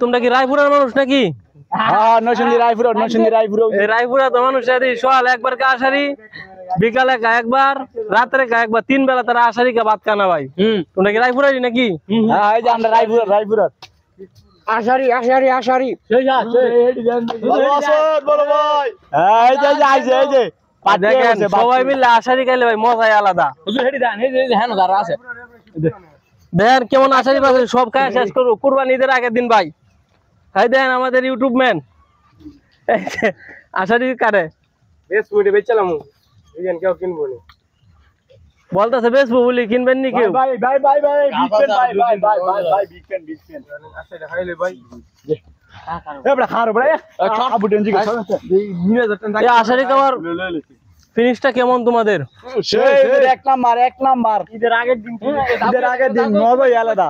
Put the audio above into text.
তোমরা কি রায়পুরের মানুষ নাকি? রায়পুরা তো মানুষ সকাল একবার কা আসারি, বিকালে কা একবার, রাত্রে কা একবার, 3 বেলা তারা আসারি কা ভাত খানা ভাই। তোমরা কি রায়পুরেরই নাকি? সবাই মিলে আসারি খাইলে ভাই মজাই আলাদা। দেখেন কেমন আসারি পাশে সব খায় শেষ করবো কুরবানি ঈদের আগের দিন ভাই। হাই দেখেন আমাদের ইউটিউব ম্যান আসারি কারে বলতেছে বেচবো বলি, কিনবেন নি কেউ? আসারি খাবার ফিনিশটা কেমন তোমাদের? এক নাম্বার ঈদের আগের দিন মজাই আলাদা।